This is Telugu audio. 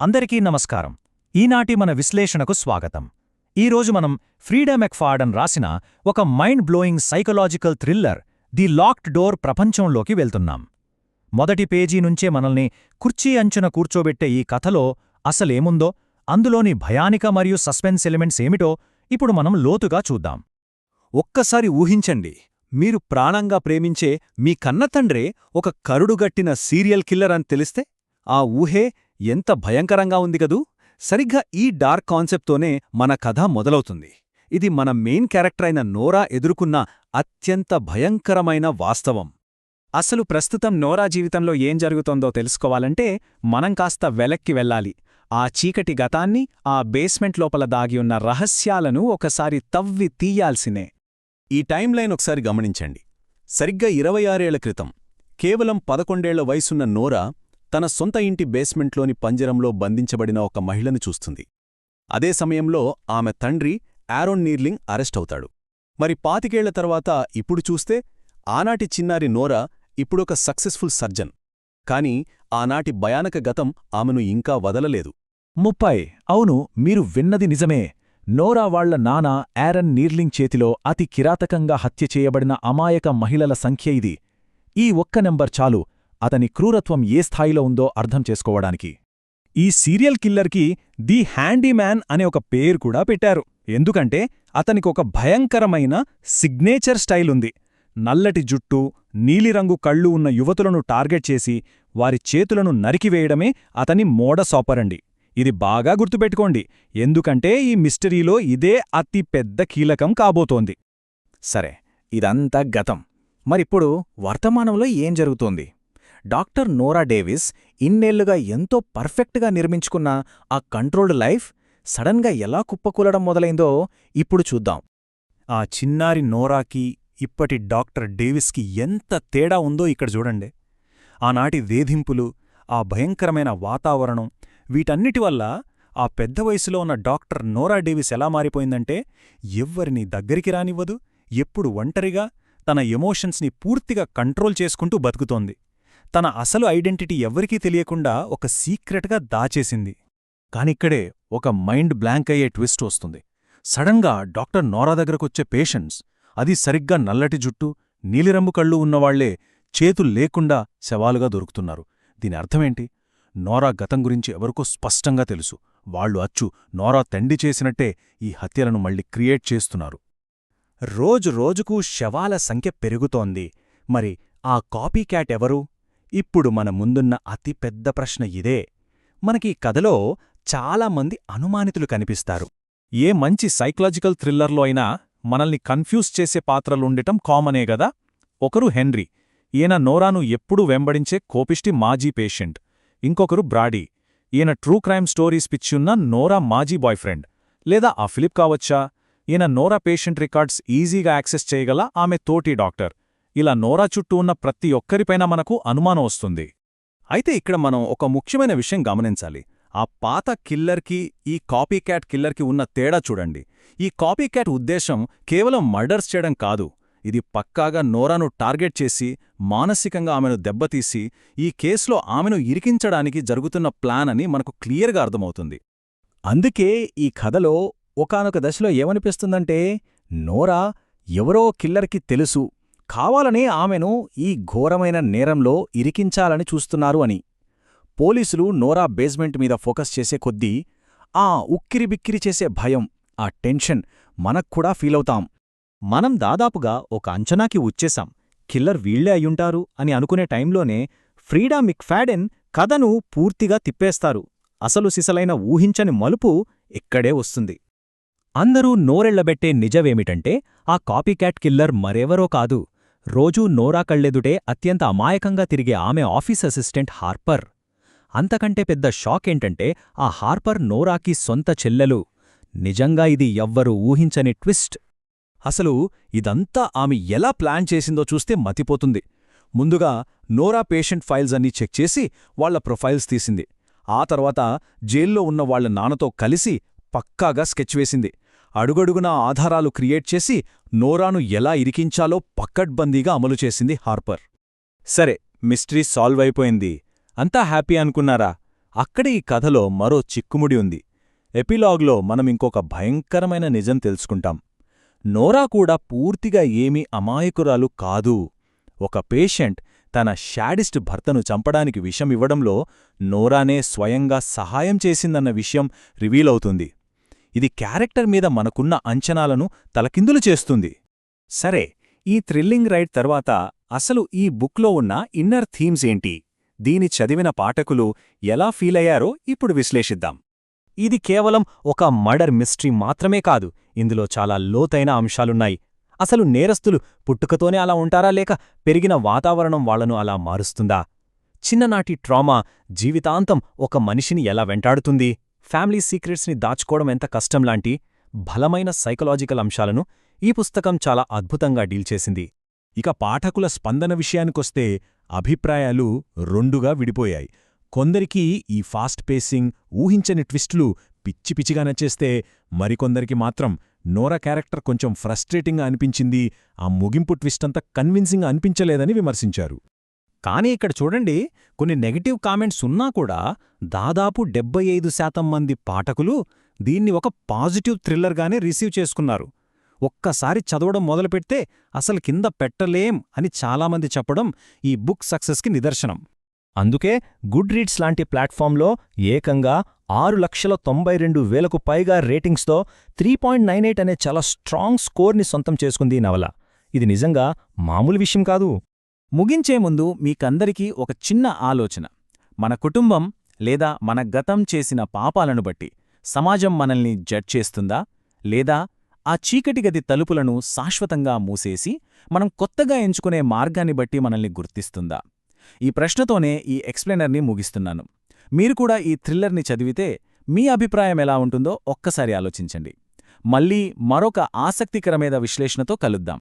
అందరికీ నమస్కారం. ఈనాటి మన విశ్లేషణకు స్వాగతం. ఈరోజు మనం ఫ్రీడా మెక్ఫార్డన్ రాసిన ఒక mind blowing psychological thriller the locked door ప్రపంచంలోకి వెళ్తున్నాం. మొదటి పేజీ నుంచే మనల్ని కుర్చీ అంచున కూర్చోబెట్టే ఈ కథలో అసలేముందో, అందులోని భయానిక మరియు సస్పెన్స్ ఎలిమెంట్స్ ఏమిటో ఇప్పుడు మనం లోతుగా చూద్దాం. ఒక్కసారి ఊహించండి, మీరు ప్రాణంగా ప్రేమించే మీ కన్నతండ్రే ఒక కరుడుగట్టిన సీరియల్ కిల్లర్ అని తెలిస్తే ఆ ఊహే ఎంత భయంకరంగా ఉంది గదూ. సరిగ్గా ఈ డార్క్ కాన్సెప్ట్తోనే మన కథ మొదలవుతుంది. ఇది మన మెయిన్ క్యారెక్టర్ అయిన నోరా ఎదుర్కొన్న అత్యంత భయంకరమైన వాస్తవం. అసలు ప్రస్తుతం నోరా జీవితంలో ఏం జరుగుతోందో తెలుసుకోవాలంటే మనం కాస్త వెలక్కి వెళ్ళాలి. ఆ చీకటి గతాన్ని, ఆ బేస్మెంట్ లోపల దాగి ఉన్న రహస్యాలను ఒకసారి తవ్వి తీయాల్సినే. ఈ టైం లైన్ ఒకసారి గమనించండి. సరిగ్గా 26 ఏళ్ల క్రితం కేవలం 11 ఏళ్ల వయసున్న నోరా తన సొంత ఇంటి బేస్మెంట్లోని పంజరంలో బంధించబడిన ఒక మహిళని చూస్తుంది. అదే సమయంలో ఆమె తండ్రి ఆరోన్ నీర్లింగ్ అరెస్ట్ అవుతాడు. మరి 25 ఏళ్ల తర్వాత ఇప్పుడు చూస్తే ఆనాటి చిన్నారి నోరా ఇప్పుడొక సక్సెస్ఫుల్ సర్జన్. కాని ఆనాటి భయానక గతం ఆమెను ఇంకా వదలలేదు. 30. అవును, మీరు విన్నది నిజమే. నోరా వాళ్ల నాన్న ఆరన్ నీర్లింగ్ చేతిలో అతి కిరాతకంగా హత్య చేయబడిన అమాయక మహిళల సంఖ్య ఇది. ఈ ఒక్క నెంబర్ చాలు అతని క్రూరత్వం ఏ స్థాయిలో ఉందో అర్థం చేసుకోవడానికి. ఈ సీరియల్ కిల్లర్కి ది హ్యాండీమ్యాన్ అనే ఒక పేరు కూడా పెట్టారు. ఎందుకంటే అతనికొక భయంకరమైన సిగ్నేచర్ స్టైల్ ఉంది. నల్లటి జుట్టు, నీలిరంగు కళ్ళు ఉన్న యువతులను టార్గెట్ చేసి వారి చేతులను నరికివేయడమే అతని మోడస్ ఆపరండి. ఇది బాగా గుర్తుపెట్టుకోండి, ఎందుకంటే ఈ మిస్టరీలో ఇదే అతి పెద్ద కీలకం కాబోతోంది. సరే, ఇదంతా గతం. మరిప్పుడు వర్తమానంలో ఏం జరుగుతోంది? డాక్టర్ నోరా డేవిస్ ఇన్నేళ్లుగా ఎంతో పర్ఫెక్ట్గా నిర్మించుకున్న ఆ కంట్రోల్డ్ లైఫ్ సడన్గా ఎలా కుప్పకూలడం మొదలైందో ఇప్పుడు చూద్దాం. ఆ చిన్నారి నోరాకి ఇప్పటి డాక్టర్ డేవిస్కి ఎంత తేడా ఉందో ఇక్కడ చూడండి. ఆనాటి వేధింపులు, ఆ భయంకరమైన వాతావరణం, వీటన్నిటివల్ల ఆ పెద్ద వయసులో ఉన్న డాక్టర్ నోరా డేవిస్ ఎలా మారిపోయిందంటే ఎవ్వరినీ దగ్గరికి రానివ్వదు, ఎప్పుడు ఒంటరిగా తన ఎమోషన్స్ని పూర్తిగా కంట్రోల్ చేసుకుంటూ బతుకుతోంది. తన అసలు ఐడెంటిటీ ఎవ్వరికీ తెలియకుండా ఒక సీక్రెట్గా దాచేసింది. కానిక్కడే ఒక మైండ్ బ్లాంక్ అయ్యే ట్విస్ట్ వస్తుంది. సడన్గా డాక్టర్ నోరా దగ్గరకొచ్చే పేషెంట్స్, అది సరిగ్గా నల్లటి జుట్టు, నీలిరంగు కళ్ళు ఉన్నవాళ్లే చేతుల్లేకుండా శవాలుగా దొరుకుతున్నారు. దీని అర్థమేంటి? నోరా గతం గురించి ఎవరికో స్పష్టంగా తెలుసు. వాళ్లు అచ్చు నోరా తండ్రి చేసినట్టే ఈ హత్యలను మళ్లీ క్రియేట్ చేస్తున్నారు. రోజు రోజుకూ శవాల సంఖ్య పెరుగుతోంది. మరి ఆ కాపీ క్యాట్ ఎవరు? ఇప్పుడు మన ముందున్న అతిపెద్ద ప్రశ్న ఇదే. మనకీ కథలో చాలామంది అనుమానితులు కనిపిస్తారు. ఏ మంచి సైకలాజికల్ థ్రిల్లర్లో అయినా మనల్ని కన్ఫ్యూజ్ చేసే పాత్రలుండటం కామనే గదా. ఒకరు హెన్రీ, ఈయన నోరాను ఎప్పుడూ వెంబడించే కోపిష్టి మాజీ పేషెంట్. ఇంకొకరు బ్రాడీ, ఈయన ట్రూ క్రైమ్ స్టోరీస్ పిచ్చియున్న నోరా మాజీ బాయ్ఫ్రెండ్. లేదా ఆ ఫిలిప్ కావచ్చా, ఈయన నోరా పేషెంట్ రికార్డ్స్ ఈజీగా యాక్సెస్ చేయగల ఆమె తోటి డాక్టర్. ఇలా నోరా చుట్టూ ఉన్న ప్రతి ఒక్కరిపైన మనకు అనుమానం వస్తుంది. అయితే ఇక్కడ మనం ఒక ముఖ్యమైన విషయం గమనించాలి. ఆ పాత కిల్లర్కి, ఈ కాపీ క్యాట్ కిల్లర్కి ఉన్న తేడా చూడండి. ఈ కాపీ క్యాట్ ఉద్దేశం కేవలం మర్డర్స్ చేయడం కాదు. ఇది పక్కాగా నోరాను టార్గెట్ చేసి, మానసికంగా ఆమెను దెబ్బతీసి, ఈ కేసులో ఆమెను ఇరికించడానికి జరుగుతున్న ప్లాన్ అని మనకు క్లియర్గా అర్థమవుతుంది. అందుకే ఈ కథలో ఒకానొక దశలో ఏమనిపిస్తుందంటే, నోరా ఎవరో కిల్లర్కి తెలుసు, కావాలనే ఆమెను ఈ ఘోరమైన నేరంలో ఇరికించాలని చూస్తున్నారు అని. పోలీసులు నోరా బేస్మెంట్ మీద ఫోకస్ చేసే కొద్దీ ఆ ఉక్కిరిబిక్కిరి చేసే భయం, ఆ టెన్షన్ మనక్కూడా ఫీలవుతాం. మనం దాదాపుగా ఒక అంచనాకి వచ్చేశాం, కిల్లర్ వీళ్లే అయ్యుంటారు అని అనుకునే టైంలోనే ఫ్రీడా మెక్ఫార్డెన్ కథను పూర్తిగా తిప్పేస్తారు. అసలు సిసలైన ఊహించని మలుపు ఇక్కడే వస్తుంది. అందరూ నోరెళ్లబెట్టే నిజమేమిటంటే ఆ కాపీక్యాట్ కిల్లర్ మరెవరో కాదు, రోజూ నోరా కళ్ళెదుటే అత్యంత అమాయకంగా తిరిగే ఆమె ఆఫీస్ అసిస్టెంట్ హార్పర్. అంతకంటే పెద్ద షాకేంటంటే ఆ హార్పర్ నోరాకి సొంత చెల్లెలు. నిజంగా ఇది ఎవ్వరూ ఊహించని ట్విస్ట్. అసలు ఇదంతా ఆమె ఎలా ప్లాన్ చేసిందో చూస్తే మతిపోతుంది. ముందుగా నోరా పేషెంట్ ఫైల్స్ అన్నీ చెక్ చేసి వాళ్ల ప్రొఫైల్స్ తీసింది. ఆ తర్వాత జైల్లో ఉన్న వాళ్ల నాన్నతో కలిసి పక్కాగా స్కెచ్ వేసింది. అడుగడుగునా ఆధారాలు క్రియేట్ చేసి నోరాను ఎలా ఇరికించాలో పక్కడ్బందీగా అమలు చేసింది హార్పర్. సరే, మిస్టరీ సాల్వ్ అయిపోయింది, అంతా హ్యాపీ అనుకున్నారా? అక్కడే ఈ కథలో మరో చిక్కుముడి ఉంది. ఎపిలాగ్లో మనమింకొక భయంకరమైన నిజం తెలుసుకుంటాం. నోరా కూడా పూర్తిగా ఏమీ అమాయకురాలు కాదు. ఒక పేషెంట్ తన శాడిస్ట్ భర్తను చంపడానికి విషమివ్వడంలో నోరానే స్వయంగా సహాయం చేసిందన్న విషయం రివీలవుతుంది. ఇది క్యారెక్టర్ మీద మనకున్న అంచనాలను తలకిందులు చేస్తుంది. సరే, ఈ థ్రిల్లింగ్ రైడ్ తర్వాత అసలు ఈ బుక్లో ఉన్న ఇన్నర్ థీమ్స్ ఏంటి? దీని చదివిన పాఠకులు ఎలా ఫీలయ్యారో ఇప్పుడు విశ్లేషిద్దాం. ఇది కేవలం ఒక మర్డర్ మిస్టరీ మాత్రమే కాదు, ఇందులో చాలా లోతైన అంశాలున్నాయి. అసలు నేరస్తులు పుట్టుకతోనే అలా ఉంటారా, లేక పెరిగిన వాతావరణం వాళ్లను అలా మారుస్తుందా? చిన్ననాటి ట్రామా జీవితాంతం ఒక మనిషిని ఎలా వెంటాడుతుంది? ఫ్యామిలీ సీక్రెట్స్ని దాచుకోవడం ఎంత కష్టంలాంటి బలమైన సైకలాజికల్ అంశాలను ఈ పుస్తకం చాలా అద్భుతంగా డీల్ చేసింది. ఇక పాఠకుల స్పందన విషయానికొస్తే అభిప్రాయాలు రెండుగా విడిపోయాయి. కొందరికి ఈ ఫాస్ట్ పేసింగ్, ఊహించని ట్విస్టులు పిచ్చిపిచ్చిగా నచ్చేస్తే, మరికొందరికి మాత్రం నోరా క్యారెక్టర్ కొంచెం ఫ్రస్ట్రేటింగ్గా అనిపించింది, ఆ ముగింపు ట్విస్టంతా కన్విన్సింగ్గా అనిపించలేదని విమర్శించారు. కానీ ఇక్కడ చూడండి, కొన్ని నెగటివ్ కామెంట్స్ ఉన్నా కూడా దాదాపు 75% మంది పాఠకులు దీన్ని ఒక పాజిటివ్ థ్రిల్లర్గానే రిసీవ్ చేసుకున్నారు. ఒక్కసారి చదవడం మొదలుపెడితే అసలు కింద పెట్టలేం అని చాలామంది చెప్పడం ఈ బుక్ సక్సెస్కి నిదర్శనం. అందుకే గుడ్ రీడ్స్ లాంటి ప్లాట్ఫామ్లో ఏకంగా 6,92,000కు పైగా రేటింగ్స్తో 3.98 అనే చాలా స్ట్రాంగ్ స్కోర్ని సొంతం చేసుకుంది ఈ నవల. ఇది నిజంగా మామూలు విషయం కాదు. ముగించే ముందు మీకందరికీ ఒక చిన్న ఆలోచన. మన కుటుంబం లేదా మన గతం చేసిన పాపాలను బట్టి సమాజం మనల్ని జడ్జ్ చేస్తుందా, లేదా ఆ చీకటి గది తలుపులను శాశ్వతంగా మూసేసి మనం కొత్తగా ఎంచుకునే మార్గాన్ని బట్టి మనల్ని గుర్తిస్తుందా? ఈ ప్రశ్నతోనే ఈ ఎక్స్ప్లెయినర్ని ముగిస్తున్నాను. మీరు కూడా ఈ థ్రిల్లర్ని చదివితే మీ అభిప్రాయం ఎలా ఉంటుందో ఒక్కసారి ఆలోచించండి. మళ్ళీ మరొక ఆసక్తికరమైన విశ్లేషణతో కలుద్దాం.